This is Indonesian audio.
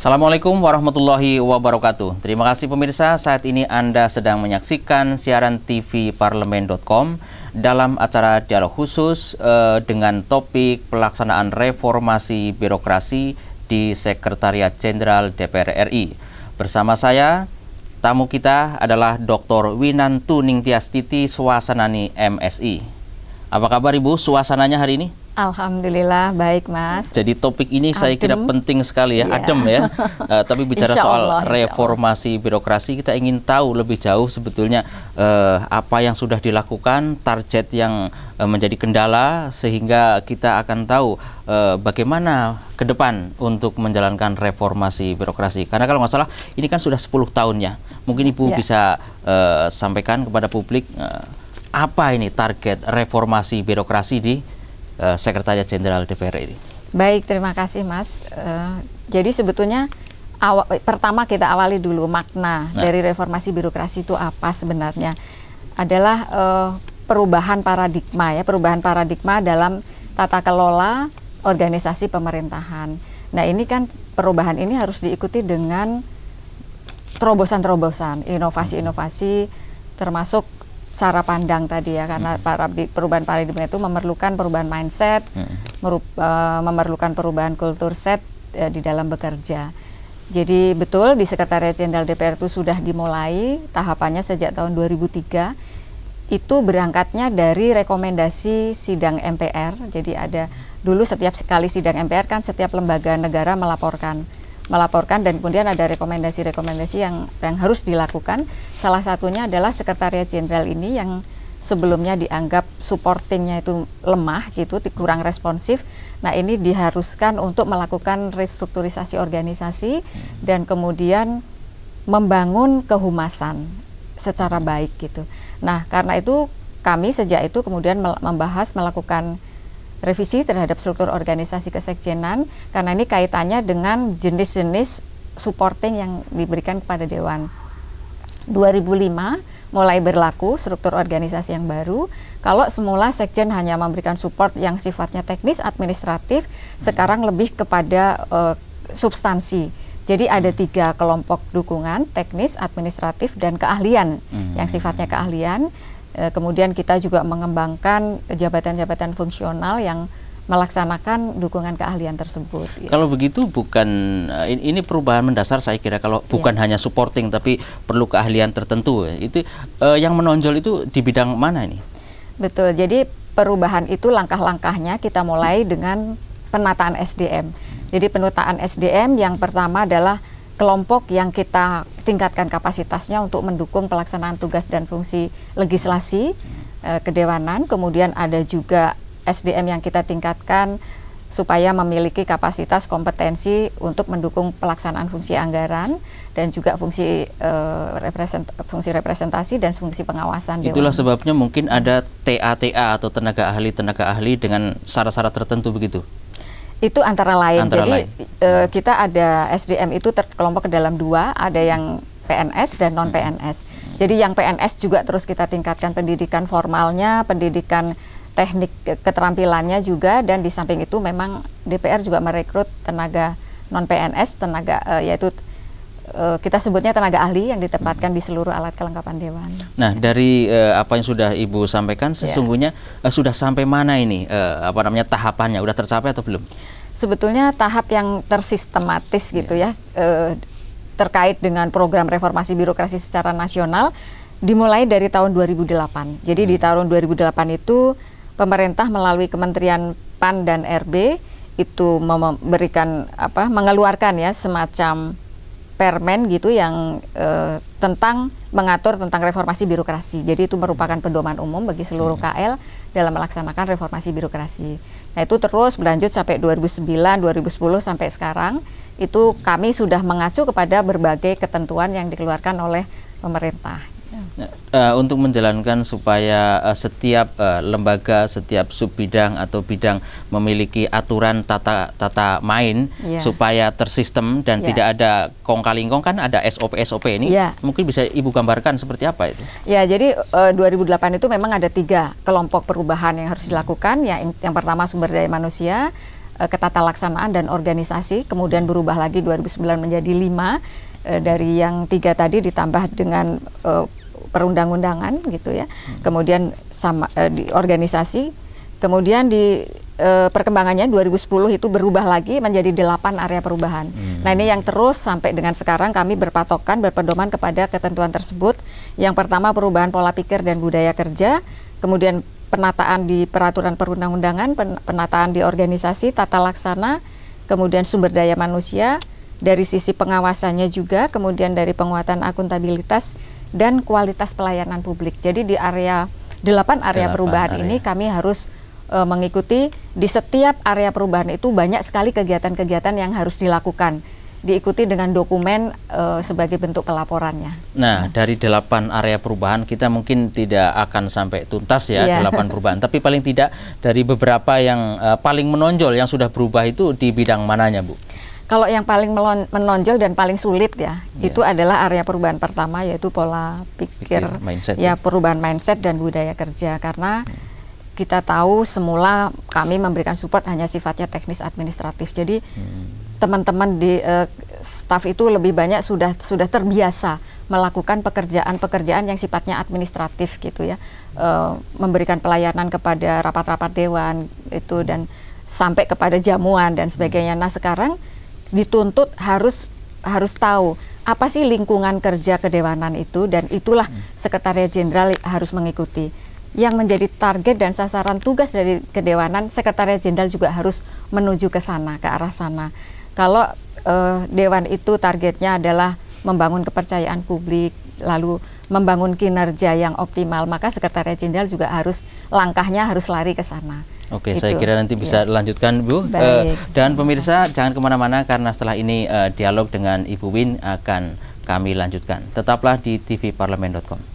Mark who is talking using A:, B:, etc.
A: Assalamualaikum warahmatullahi wabarakatuh. Terima kasih pemirsa, saat ini Anda sedang menyaksikan siaran TV Parlemen.com dalam acara dialog khusus dengan topik pelaksanaan reformasi birokrasi di Sekretariat Jenderal DPR RI. Bersama saya, tamu kita adalah Dr. Winantu Ningtyastiti Swasanani MSI. Apa kabar Ibu, suasananya hari ini?
B: Alhamdulillah baik Mas.
A: Jadi topik ini saya kira penting sekali ya, adem ya. Tapi bicara soal reformasi birokrasi, kita ingin tahu lebih jauh sebetulnya apa yang sudah dilakukan, target yang menjadi kendala, sehingga kita akan tahu bagaimana ke depan untuk menjalankan reformasi birokrasi. Karena kalau nggak salah ini kan sudah 10 tahun ya. Mungkin Ibu bisa sampaikan kepada publik apa ini target reformasi birokrasi di Sekretariat Jenderal DPR ini.
B: Baik, terima kasih Mas. Jadi sebetulnya pertama kita awali dulu makna dari reformasi birokrasi itu apa sebenarnya. Adalah perubahan paradigma ya, perubahan paradigma dalam tata kelola organisasi pemerintahan. Nah ini kan perubahan ini harus diikuti dengan terobosan-terobosan, inovasi-inovasi, termasuk cara pandang tadi ya, karena perubahan paradigma itu memerlukan perubahan mindset, memerlukan perubahan kultur set di dalam bekerja. Jadi betul di Sekretariat Jenderal DPR itu sudah dimulai tahapannya sejak tahun 2003. Itu berangkatnya dari rekomendasi sidang MPR. Jadi ada dulu setiap kali sidang MPR kan setiap lembaga negara melaporkan dan kemudian ada rekomendasi-rekomendasi yang harus dilakukan. Salah satunya adalah Sekretariat Jenderal ini yang sebelumnya dianggap supportingnya itu lemah gitu, kurang responsif. Nah ini diharuskan untuk melakukan restrukturisasi organisasi dan kemudian membangun kehumasan secara baik gitu. Nah karena itu kami sejak itu kemudian membahas melakukan revisi terhadap struktur organisasi kesekjenan, karena ini kaitannya dengan jenis-jenis supporting yang diberikan kepada Dewan. 2005 mulai berlaku struktur organisasi yang baru. Kalau semula sekjen hanya memberikan support yang sifatnya teknis, administratif, sekarang lebih kepada substansi. Jadi ada 3 kelompok dukungan, teknis, administratif, dan keahlian, yang sifatnya keahlian. Kemudian kita juga mengembangkan jabatan-jabatan fungsional yang melaksanakan dukungan keahlian tersebut.
A: Kalau begitu bukan ini perubahan mendasar saya kira, kalau bukan hanya supporting tapi perlu keahlian tertentu. Itu yang menonjol itu di bidang mana ini?
B: Betul. Jadi perubahan itu langkah-langkahnya kita mulai dengan penataan SDM. Jadi penataan SDM yang pertama adalah kelompok yang kita tingkatkan kapasitasnya untuk mendukung pelaksanaan tugas dan fungsi legislasi kedewanan. Kemudian ada juga SDM yang kita tingkatkan supaya memiliki kapasitas kompetensi untuk mendukung pelaksanaan fungsi anggaran dan juga fungsi representasi dan fungsi pengawasan.
A: Itulah sebabnya mungkin ada TA-TA atau tenaga ahli dengan syarat-syarat tertentu begitu.
B: Itu antara lain. Jadi kita ada SDM itu terkelompok ke dalam 2, ada yang PNS dan non PNS. Jadi yang PNS juga terus kita tingkatkan pendidikan formalnya, pendidikan teknik keterampilannya juga, dan di samping itu memang DPR juga merekrut tenaga non PNS, yaitu kita sebutnya tenaga ahli yang ditempatkan di seluruh alat kelengkapan Dewan. Nah
A: dari apa yang sudah Ibu sampaikan, sesungguhnya sudah sampai mana ini tahapannya, sudah tercapai atau belum?
B: Sebetulnya tahap yang tersistematis gitu ya, terkait dengan program reformasi birokrasi secara nasional dimulai dari tahun 2008. Jadi di tahun 2008 itu pemerintah melalui Kementerian PAN dan RB itu mengeluarkan ya semacam permen gitu yang tentang mengatur tentang reformasi birokrasi. Jadi itu merupakan pedoman umum bagi seluruh KL dalam melaksanakan reformasi birokrasi. Nah itu terus berlanjut sampai 2009, 2010 sampai sekarang. Itu kami sudah mengacu kepada berbagai ketentuan yang dikeluarkan oleh pemerintah.
A: Untuk menjalankan supaya setiap lembaga, setiap subbidang atau bidang memiliki aturan tata main supaya tersistem dan tidak ada kong-kali-kong, kan ada SOP ini. Mungkin bisa Ibu gambarkan seperti apa itu?
B: Ya, jadi 2008 itu memang ada 3 kelompok perubahan yang harus dilakukan. Yang pertama sumber daya manusia, ketatalaksanaan dan organisasi, kemudian berubah lagi 2009 menjadi 5, dari yang 3 tadi ditambah dengan perundang-undangan gitu ya. Kemudian di organisasi, kemudian di perkembangannya 2010 itu berubah lagi menjadi 8 area perubahan. Nah, ini yang terus sampai dengan sekarang kami berpedoman kepada ketentuan tersebut. Yang pertama perubahan pola pikir dan budaya kerja, kemudian penataan di peraturan perundang-undangan, penataan di organisasi, tata laksana, kemudian sumber daya manusia, dari sisi pengawasannya juga, kemudian dari penguatan akuntabilitas dan kualitas pelayanan publik. Jadi di 8 area perubahan ini kami harus mengikuti. Di setiap area perubahan itu banyak sekali kegiatan-kegiatan yang harus dilakukan, diikuti dengan dokumen sebagai bentuk pelaporannya.
A: Nah, dari 8 area perubahan kita mungkin tidak akan sampai tuntas ya, 8 perubahan, tapi paling tidak dari beberapa yang paling menonjol yang sudah berubah itu di bidang mananya, Bu?
B: Kalau yang paling menonjol dan paling sulit ya, itu adalah area perubahan pertama, yaitu pola pikir mindset, ya, perubahan mindset dan budaya kerja. Karena kita tahu semula kami memberikan support hanya sifatnya teknis administratif. Jadi teman-teman di staf itu lebih banyak sudah terbiasa melakukan pekerjaan yang sifatnya administratif gitu ya, memberikan pelayanan kepada rapat-rapat dewan itu dan sampai kepada jamuan dan sebagainya. Nah, sekarang dituntut harus tahu apa sih lingkungan kerja kedewanan itu, dan itulah Sekretariat Jenderal harus mengikuti. Yang menjadi target dan sasaran tugas dari kedewanan, Sekretariat Jenderal juga harus menuju ke sana, ke arah sana. Kalau Dewan itu targetnya adalah membangun kepercayaan publik, lalu membangun kinerja yang optimal, maka Sekretariat Jenderal juga langkahnya harus lari ke sana.
A: Oke, saya kira nanti bisa lanjutkan, Bu. Dan pemirsa jangan kemana-mana, karena setelah ini dialog dengan Ibu Win akan kami lanjutkan. Tetaplah di tvparlemen.com.